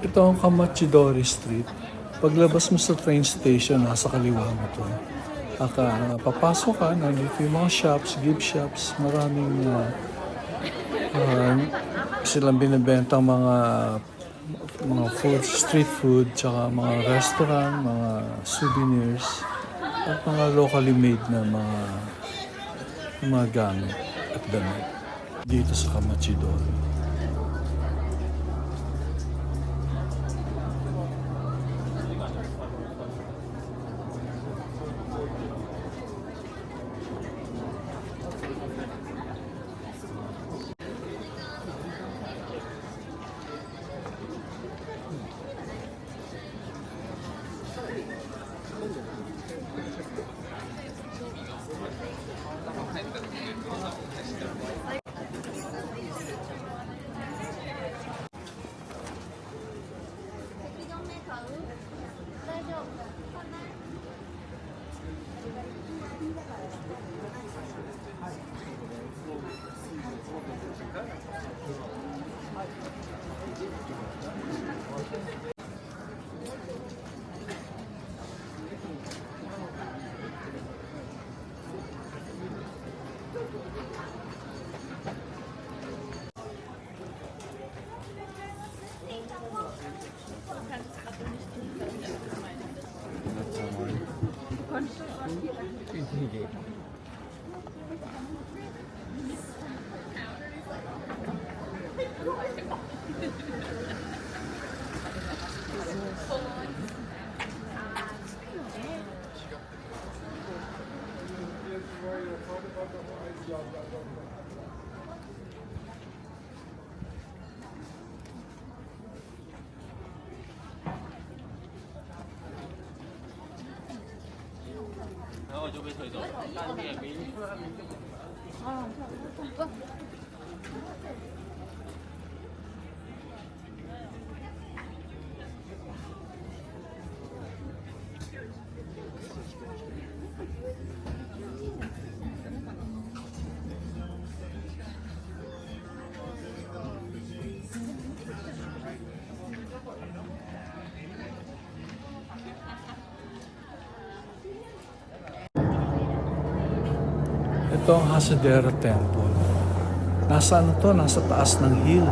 Ito ang Kamachidori Street. Paglabas mo sa train station, nasa kaliwa mo to. Papasok ka, nandito yung mga shops, gift shops, maraming silang binibentang mga food, street food, tsaka mga restaurant, mga souvenirs, at mga locally made na mga gamit at damit dito sa Kamachidori. Ito ang Hasadera Temple. Nasa Nasa taas ng hill.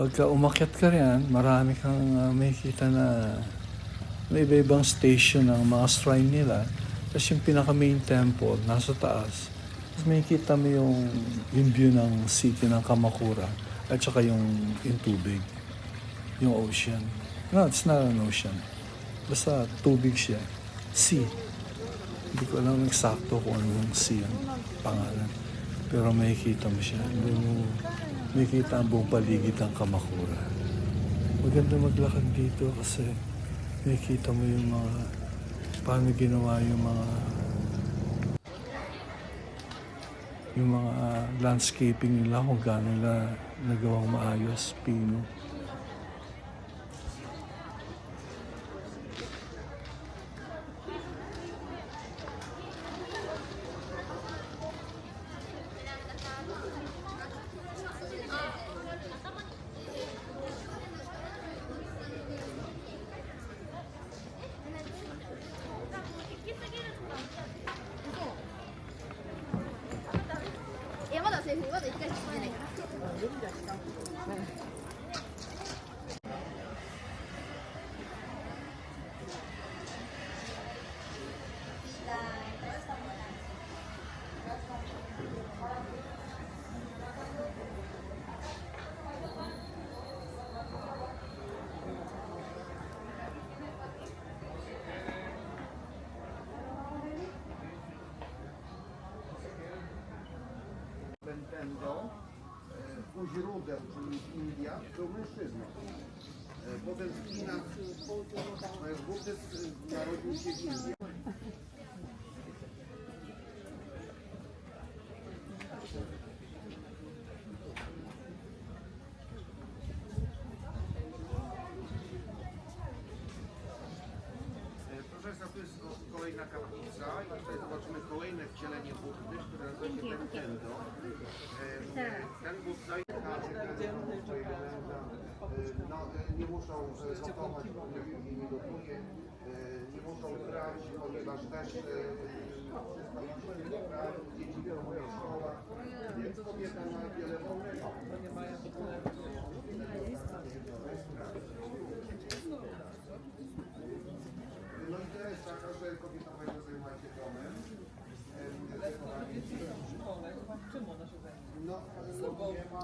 Pagka umakyat ka riyan, marami kang makikita na iba-ibang station ng mga shrine nila. Tapos yung pinaka-main temple, nasa taas. Tapos makikita mo yung view ng city ng Kamakura at saka yung tubig, yung ocean. No, it's not an ocean. Basta tubig siya. Sea. Hindi ko alam eksakto kung ano yung sea ang pangalan. Pero makikita mo siya. Makikita ang buong paligid ng Kamakura. Maganda maglakad dito kasi makikita mo yung paano ginawa yung mga landscaping nila, kung gaano nila nagawang maayos, pino. Będą u źródeł, czyli India, był mężczyzną. Potem w Chinach buddyzm narodził się w Indii. Proszę Państwa, tu jest kolejna kaplica i tutaj zobaczymy kolejne wcielenie Buddy, które nazywa się Bentendo. Ten Buddha jest nie muszą notować póki nie gotuje, nie muszą grać, ponieważ też dzieci pracuje w szkołach, więc kobieta ma wiele wolnego. No i to jest taka, że kobieta może zajmować się domem. No, nie ma...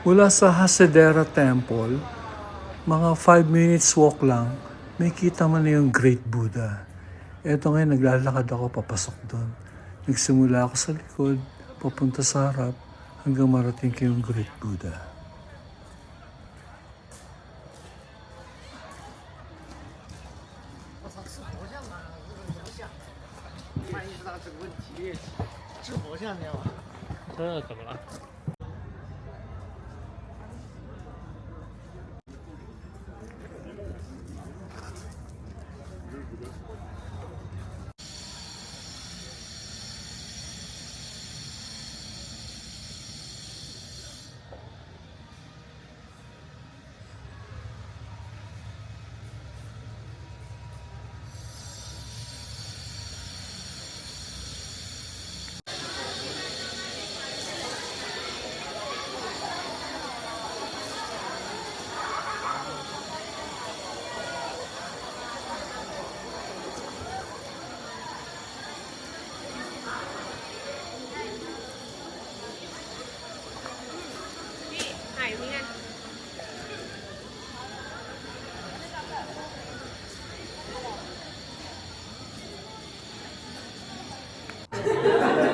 Mula sa Hasidera Temple, mga 5 minutes walk lang, may kita man na yung Great Buddha. Eto ngayon, naglalakad ako papasok doon. Nagsimula ako sa likod, papunta sa harap, hanggang marating ko yung Great Buddha.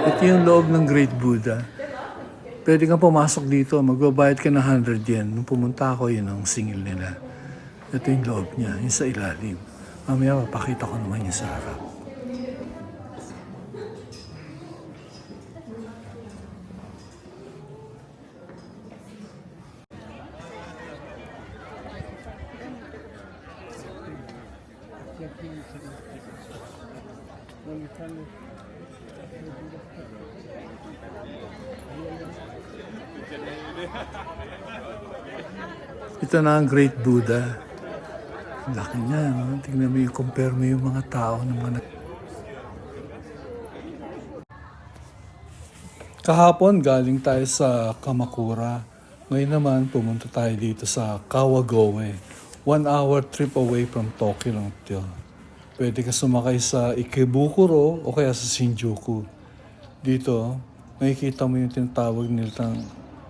Ito yung loob ng Great Buddha. Pwede kang pumasok dito, magbabayad ka ng 100 yen. Nung pumunta ako, yun ang singil nila. Ito yung loob niya, yung sa ilalim. Mamaya mapakita ko naman yung sa harap. Ito na ang Great Buddha. Ang laki niya, no? Tingnan mo yung compare mo yung mga tao ng mga... Kahapon galing tayo sa Kamakura. Ngayon naman pumunta tayo dito sa Kawagoe. 1 hour trip away from Tokyo lang ito. Pwede ka sumakay sa Ikebukuro o kaya sa Shinjuku. Dito, makikita mo yung tinatawag nilang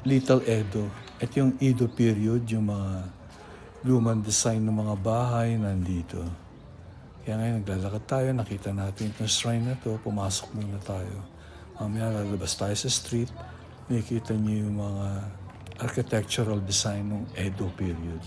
Little Edo. Ito yung Edo period, yung mga lumang design ng mga bahay nandito. Kaya ngayon naglalakad tayo, nakita natin itong shrine na to, pumasok muna tayo. Mamaya lalabas tayo sa street, makikita niyo yung mga architectural design ng Edo period.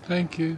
Thank you.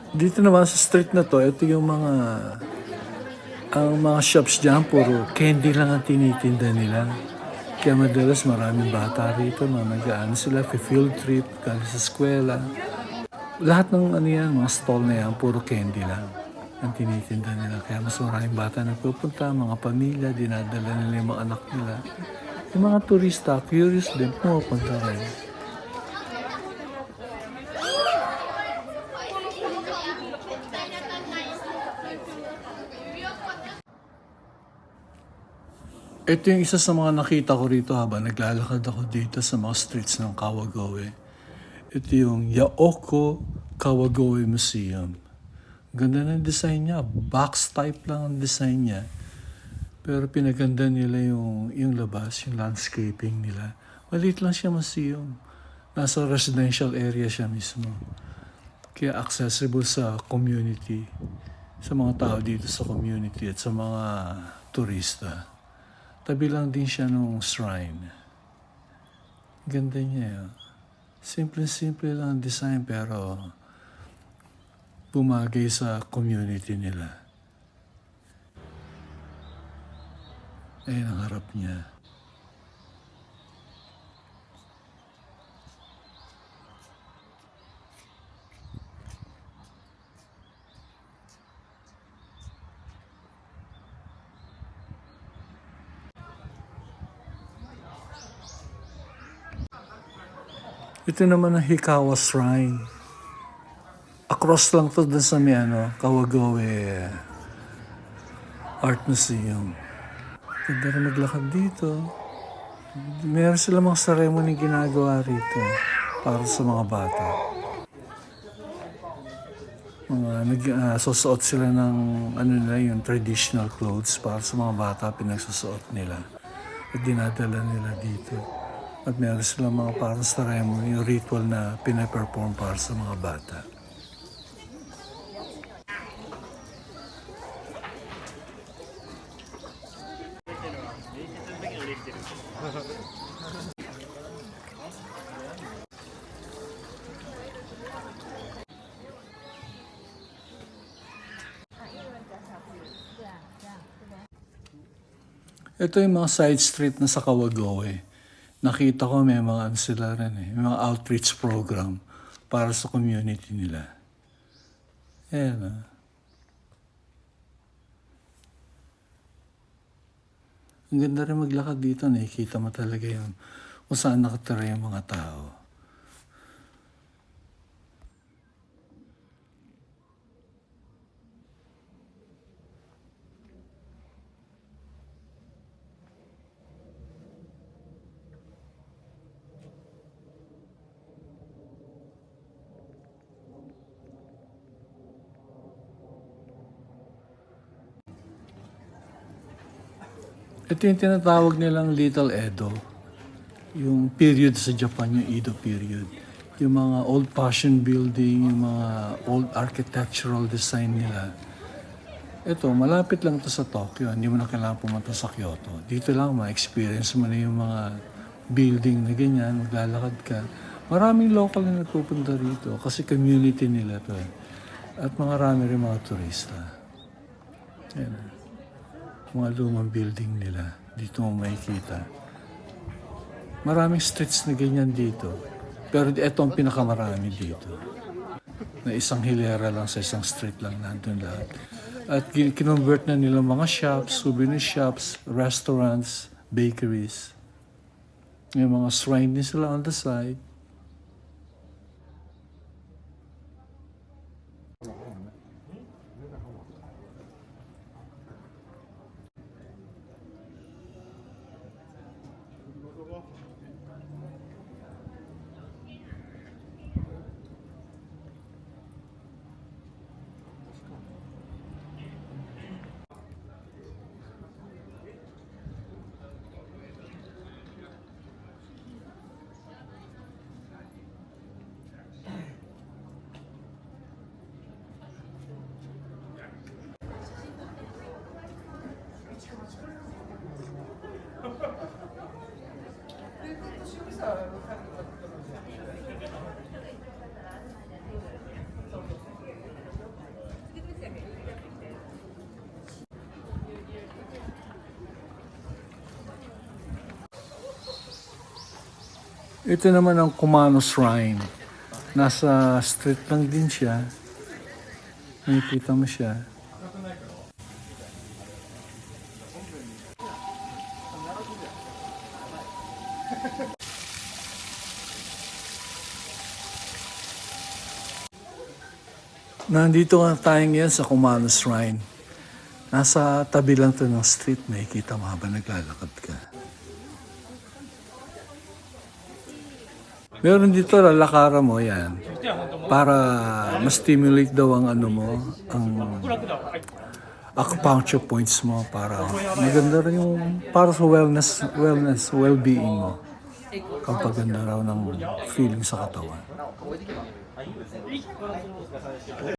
Dito naman sa street na to, ito yung ang mga shops dyan, puro candy lang ang tinitinda nila. Kaya madalas maraming bata rito, nag-ano sila, field trip, galing sa eskwela. Lahat ng ano yan, mga stall na yan, puro candy lang ang tinitinda nila. Kaya mas maraming bata nagpupunta, mga pamilya, dinadala nila yung mga anak nila. Yung mga turista, curious din, pumupunta rin. Ito yung isa sa mga nakita ko rito habang naglalakad ako dito sa mga streets ng Kawagoe. Ito yung Yaoko Kawagoe Museum. Ganda ng design niya. Box type lang ang design niya. Pero pinaganda nila yung labas, yung landscaping nila. Maliit lang siya museum. Nasa residential area siya mismo. Kaya accessible sa community. Sa mga tao dito sa community at sa mga turista. Tabi lang din siya nung shrine. Ganda niya. Simple-simple lang ang design pero bumagay sa community nila. Ayun ang harap niya. Ito naman ang Hikawa Shrine. Across lang to dun sa may Kawagoe Art Museum. Ganda rin maglakad dito. Meron sila mga ceremony ginagawa rito para sa mga bata. Susuot sila ng yung traditional clothes para sa mga bata, pinagsusuot nila. At dinadala nila dito. At meron silang mga parang ceremony, yung ritual na pinaperform para sa mga bata. Ito yung mga side street na sa Kawagoe. Nakita ko may mga sila rin may mga outreach program para sa community nila. Ayan Ang ganda rin maglakad dito, nakikita mo talaga yung kung saan nakatira yung mga tao. Ito yung tinatawag nilang Little Edo. Yung period sa Japan, yung Edo period. Yung mga old-fashioned building, yung mga old architectural design nila. Ito, malapit lang ito sa Tokyo. Hindi mo na kailangan pumunta sa Kyoto. Dito lang, ma-experience mo na yung mga building na ganyan, maglalakad ka. Maraming local na nagpupunta rito kasi community nila to. At marami rin mga turista. Ayan. Mga lumang building nila. Dito mo makikita. Maraming streets na ganyan dito. Pero ito ang pinakamarami dito. Na isang hilera lang sa isang street lang nandun lahat. At kinonvert na nila mga shops, souvenir shops, restaurants, bakeries. May mga shrine din sila on the side. Ito naman ang Kumano Shrine. Nasa street lang din siya. Nakikita mo siya. Nandito nga tayo ngayon sa Kumano Shrine. Nasa tabi lang to ng street. Nakikita mo habang naglalakad ka. Meron dito lalakaran mo yan para ma-stimulate daw ang ano mo, ang acupuncture points mo para maganda rin yung para sa wellness, well-being mo. Kapag ganda raw ng feeling sa katawan.